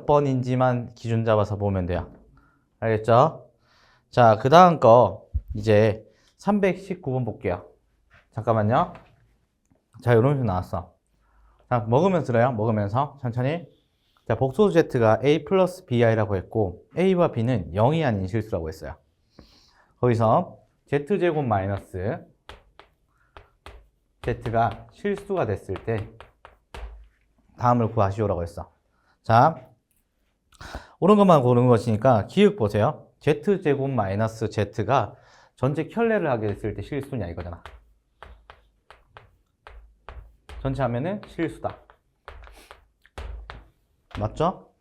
번인지만 기준 잡아서 보면 돼요. 알겠죠? 자, 그 다음 거 이제 319번 볼게요. 잠깐만요. 자, 이런 식으로 나왔어. 자, 먹으면서 들어요. 먹으면서 천천히. 자, 복소수 Z가 A 플러스 BI라고 했고 A와 B는 0이 아닌 실수라고 했어요. 거기서 Z제곱 마이너스 Z가 실수가 됐을 때 다음을 구하시오라고 했어. 자, 옳은 것만 고르는 것이니까 기억 보세요. Z제곱 마이너스 Z가 전체 켤레를 하게 됐을 때 실수냐 이거잖아. 전체 하면은 실수다. 맞죠?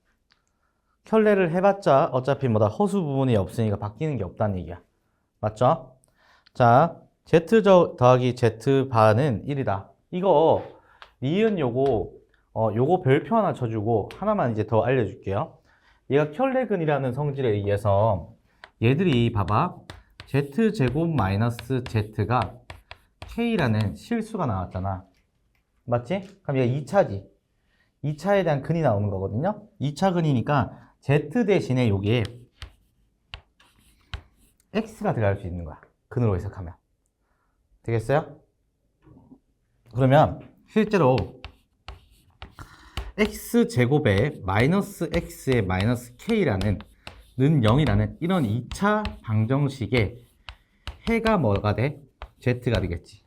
켤레를 해봤자 어차피 뭐다 허수 부분이 없으니까 바뀌는 게 없다는 얘기야. 맞죠? 자, Z 더하기 Z 바는 1이다. 이거 니은 요거 별표 하나 쳐주고 하나만 이제 더 알려줄게요. 얘가 켤레근이라는 성질에 의해서 얘들이 봐봐. Z제곱 마이너스 Z가 K라는 실수가 나왔잖아. 맞지? 그럼 얘가 2차지. 2차에 대한 근이 나오는 거거든요. 2차 근이니까 Z 대신에 여기에 X가 들어갈 수 있는 거야. 근으로 해석하면. 되겠어요? 그러면 실제로 X제곱에 마이너스 X에 마이너스 K라는 는 0이라는 이런 2차 방정식에 해가 뭐가 돼? Z가 되겠지.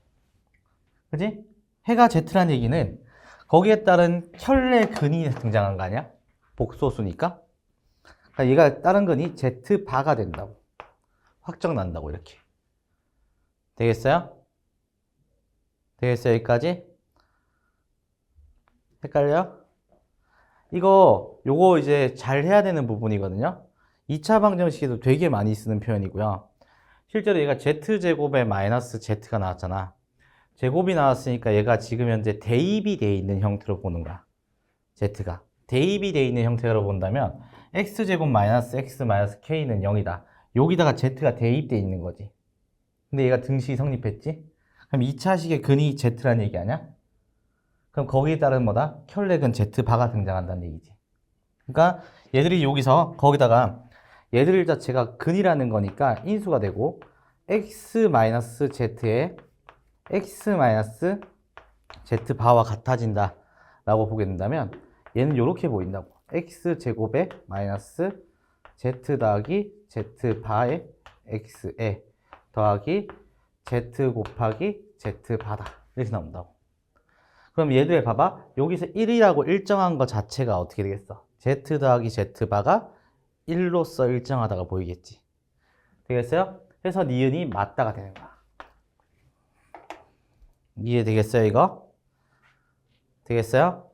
그지? 해가 Z라는 얘기는 거기에 따른 켤레 근이 등장한 거 아니야? 복소수니까. 그러니까 얘가 다른 근이 Z바가 된다고. 확정 난다고 이렇게. 되겠어요? 되겠어요? 여기까지? 헷갈려? 요거 이제 잘 해야 되는 부분이거든요. 2차 방정식에도 되게 많이 쓰는 표현이고요. 실제로 얘가 Z제곱에 마이너스 Z가 나왔잖아. 제곱이 나왔으니까 얘가 지금 현재 대입이 되어 있는 형태로 보는 거야. Z가. 대입이 되어 있는 형태로 본다면 X제곱 마이너스 X 마이너스 K는 0이다. 여기다가 Z가 대입되어 있는 거지. 근데 얘가 등식이 성립했지? 그럼 2차식의 근이 Z라는 얘기 아니야? 그럼 거기에 따른 뭐다? 켤레근 Z바가 등장한다는 얘기지. 그러니까 얘들이 여기서 거기다가 얘들 자체가 근이라는 거니까 인수가 되고 X-Z에 X-Z바와 같아진다 라고 보게 된다면 얘는 이렇게 보인다고. X제곱에 마이너스 Z 더하기 Z바의 X에 더하기 Z 곱하기 Z바다 이렇게 나온다고. 그럼 얘들 봐봐. 여기서 1이라고 일정한 것 자체가 어떻게 되겠어? Z 더하기 Z바가 1로서 일정하다가 보이겠지. 되겠어요? 그래서 니은이 맞다가 되는 거야. 이해되겠어요, 이거? 되겠어요?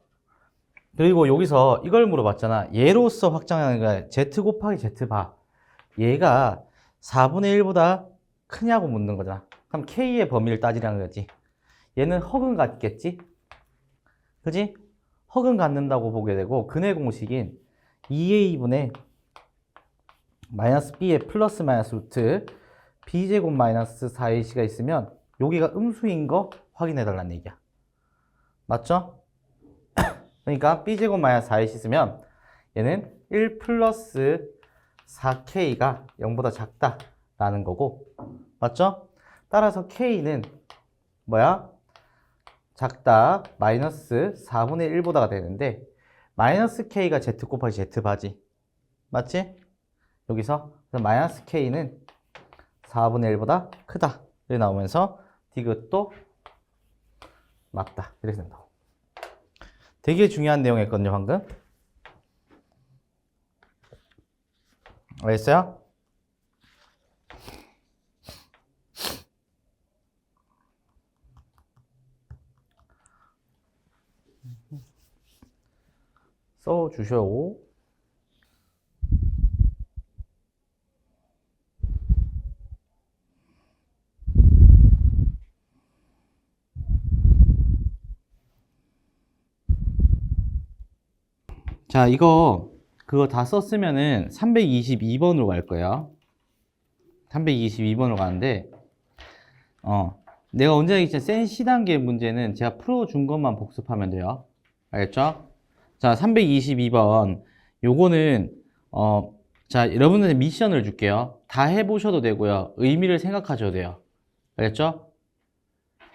그리고 여기서 이걸 물어봤잖아. 얘로서 확정하는 거야. Z 곱하기 Z바. 얘가 4분의 1보다 크냐고 묻는 거잖아. 그럼 K의 범위를 따지라는 거지. 얘는 허근 같겠지? 그지? 허근 갖는다고 보게 되고 근의 공식인 2A분의 마이너스 B의 플러스 마이너스 루트 B제곱 마이너스 4AC가 있으면 여기가 음수인 거 확인해 달라는 얘기야. 맞죠? 그러니까 B제곱 마이너스 4AC 있으면 얘는 1 플러스 4K가 0보다 작다라는 거고. 맞죠? 따라서 K는 뭐야? 작다 마이너스 4분의 1보다가 되는데 마이너스 K가 Z 곱하기 Z바지. 맞지? 여기서 마이너스 K는 4분의 1보다 크다 이렇게 나오면서 디귿도 맞다 이렇게 된다고. 되게 중요한 내용이었거든요 방금. 알겠어요? 써주셔. 자, 그거 다 썼으면은 322번으로 갈 거예요. 322번으로 가는데, 내가 언제 진짜 센 C단계 문제는 제가 풀어준 것만 복습하면 돼요. 알겠죠? 자, 322번. 요거는, 자, 여러분들 미션을 줄게요. 다 해보셔도 되고요. 의미를 생각하셔도 돼요. 알겠죠?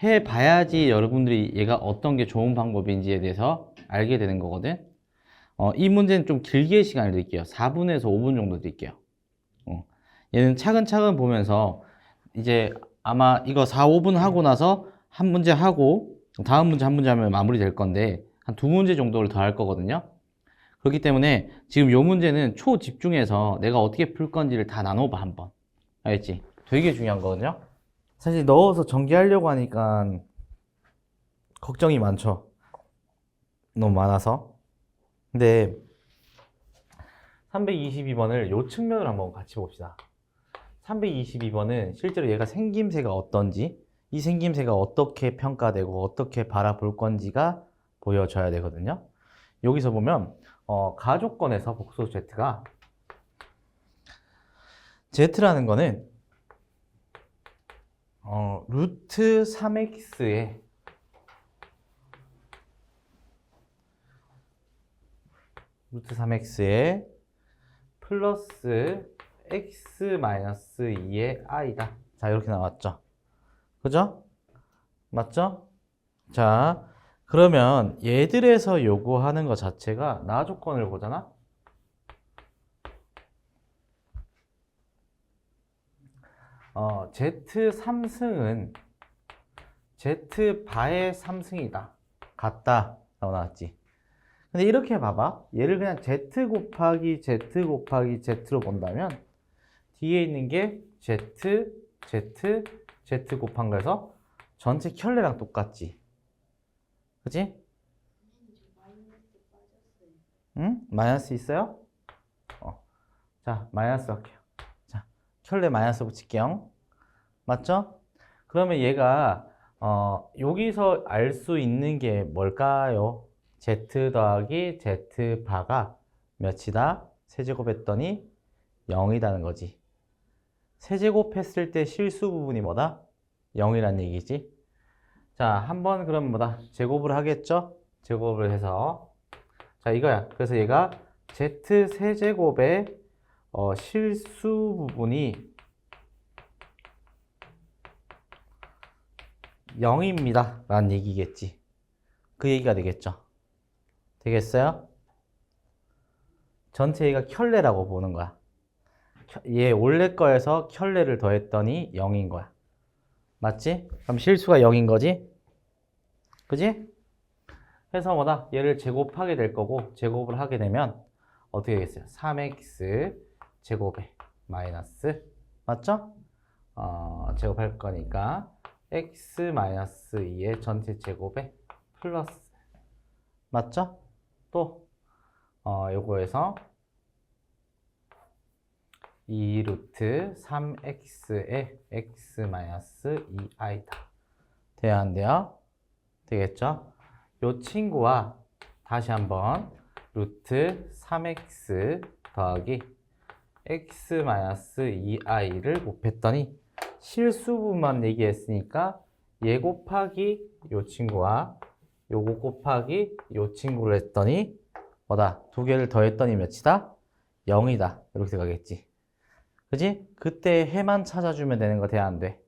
해봐야지 여러분들이 얘가 어떤 게 좋은 방법인지에 대해서 알게 되는 거거든. 이 문제는 좀 길게 시간을 드릴게요. 4분에서 5분 정도 드릴게요. 얘는 차근차근 보면서 이제 아마 이거 4, 5분 하고 나서 한 문제 하고 다음 문제 한 문제 하면 마무리 될 건데 한 두 문제 정도를 더 할 거거든요. 그렇기 때문에 지금 요 문제는 초집중해서 내가 어떻게 풀 건지를 다 나눠봐 한번. 알겠지? 되게 중요한 거거든요. 사실 넣어서 전개하려고 하니까 걱정이 많죠. 너무 많아서. 근데 322번을 요 측면으로 한번 같이 봅시다. 322번은 실제로 얘가 생김새가 어떤지, 이 생김새가 어떻게 평가되고 어떻게 바라볼 건지가 보여줘야 되거든요. 여기서 보면 가족권에서 복수 Z가 Z라는 거는 루트 3x에 플러스 x 마이너스 2의 i다. 자, 이렇게 나왔죠. 그죠? 맞죠? 자, 그러면 얘들에서 요구하는 것 자체가 나 조건을 보잖아? Z3승은 Z바의 3승이다. 같다. 라고 나왔지. 근데 이렇게 봐봐. 얘를 그냥 Z 곱하기 Z 곱하기 Z로 본다면 뒤에 있는 게 Z, Z, Z 곱한 거에서 전체 켤레랑 똑같지. 그치? 응? 마이너스 있어요? 자, 마이너스 할게요. 자, 켤레 마이너스 붙일게요. 맞죠? 그러면 얘가 여기서 알 수 있는 게 뭘까요? Z 더하기 Z 바가 몇이다? 세제곱 했더니 0이라는 거지. 세제곱 했을 때 실수 부분이 뭐다? 0이란 얘기지. 자, 한번 그럼 뭐다? 제곱을 하겠죠? 제곱을 해서 자, 이거야. 그래서 얘가 Z 세제곱의 실수 부분이 0입니다. 라는 얘기겠지. 그 얘기가 되겠죠. 되겠어요? 전체 얘가 켤레라고 보는 거야. 얘 원래 거에서 켤레를 더했더니 0인 거야. 맞지? 그럼 실수가 0인 거지? 그지? 해서 뭐다? 얘를 제곱하게 될 거고 제곱을 하게 되면 어떻게 되겠어요? 3x 제곱에 마이너스 맞죠? 제곱할 거니까 x 마이너스 2의 전체 제곱에 플러스 맞죠? 또 요거에서 2 루트 3x의 x 마이너스 2i다. 돼야 안 돼요? 되겠죠? 요 친구와 다시 한번 루트 3x 더하기 x 마이너스 2i를 곱했더니 실수분만 얘기했으니까 얘 곱하기 요 친구와 요거 곱하기 요 친구를 했더니 뭐다? 두 개를 더했더니 몇이다? 0이다. 이렇게 생각하겠지. 그지? 그때 해만 찾아주면 되는 거 돼야 안 돼?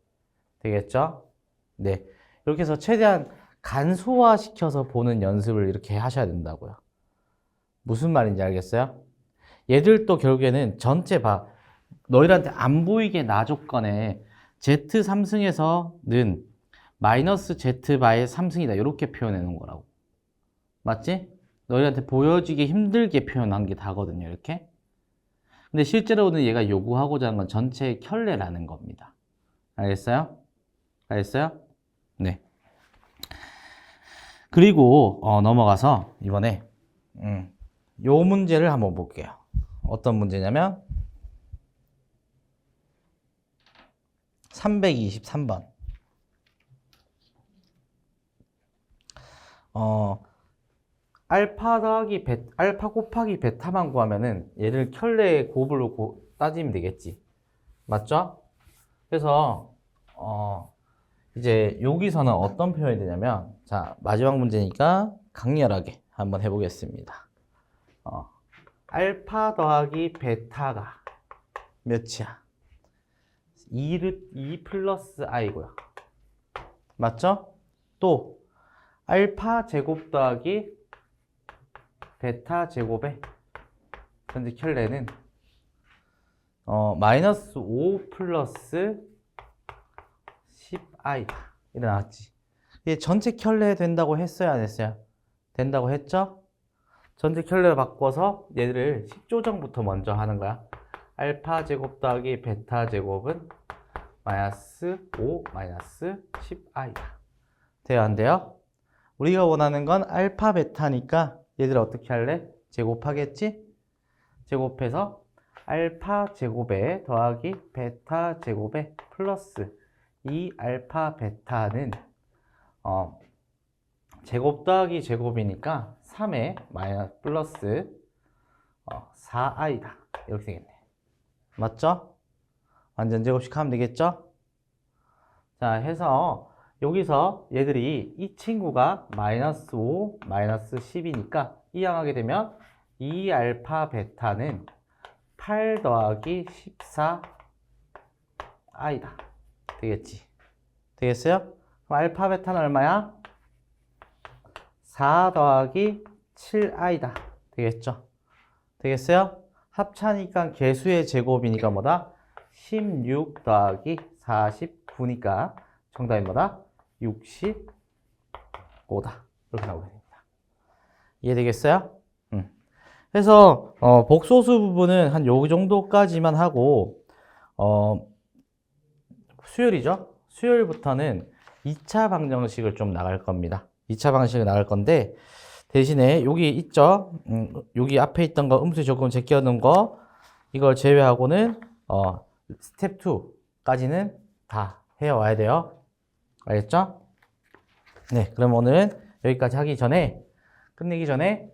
되겠죠? 네. 이렇게 해서 최대한 간소화시켜서 보는 연습을 이렇게 하셔야 된다고요. 무슨 말인지 알겠어요? 얘들도 결국에는 전체 봐. 너희한테 안 보이게 나 조건에 Z3승에서는 마이너스 Z바의 3승이다. 이렇게 표현해 놓은 거라고. 맞지? 너희한테 보여지기 힘들게 표현한 게 다거든요. 이렇게. 근데 실제로는 얘가 요구하고자 하는 건 전체의 켤레라는 겁니다. 알겠어요? 알겠어요? 네. 그리고 넘어가서 이번에 요 문제를 한번 볼게요. 어떤 문제냐면 323번. 알파 곱하기 베타만 구하면은 얘를 켤레의 곱으로 따지면 되겠지. 맞죠? 그래서 이제 여기서는 어떤 표현이 되냐면 자, 마지막 문제니까 강렬하게 한번 해보겠습니다. 알파 더하기 베타가 몇이야? 2 플러스 i고요. 맞죠? 또 알파 제곱 더하기 베타 제곱의 전체 켤레는 마이너스 5 플러스 10i다. 이래 나왔지. 이게 전체 켤레 된다고 했어요, 안 했어요? 된다고 했죠? 전체 켤레를 바꿔서 얘를 10조정부터 먼저 하는 거야. 알파 제곱 더하기 베타 제곱은 마이너스 5 마이너스 10i다. 돼요, 안 돼요? 우리가 원하는 건 알파 베타니까 얘들 어떻게 할래? 제곱하겠지? 제곱해서 알파 제곱에 더하기 베타 제곱에 플러스 이 알파 베타는 제곱 더하기 제곱이니까 3에 마이너스 플러스 4i다. 이렇게 되겠네. 맞죠? 완전 제곱식 하면 되겠죠? 자, 해서 여기서 얘들이 이 친구가 마이너스 5, 마이너스 10이니까 이항하게 되면 2알파 베타는 8 더하기 14i다. 되겠지? 되겠어요? 그럼 알파 베타는 얼마야? 4 더하기 7i다. 되겠죠? 되겠어요? 합차니까 개수의 제곱이니까 뭐다? 16 더하기 49니까 정답이 뭐다? 65다. 이렇게 나오게 됩니다. 이해되겠어요? 그래서 복소수 부분은 한 요 정도까지만 하고 수열이죠? 수열부터는 2차 방정식을 좀 나갈 겁니다. 2차 방식을 나갈 건데 대신에 여기 있죠? 여기 앞에 있던 거 음수 조금 제껴놓은 거 이걸 제외하고는 스텝 2까지는 다 해와야 돼요. 알겠죠? 네, 그럼 오늘은 여기까지 하기 전에 끝내기 전에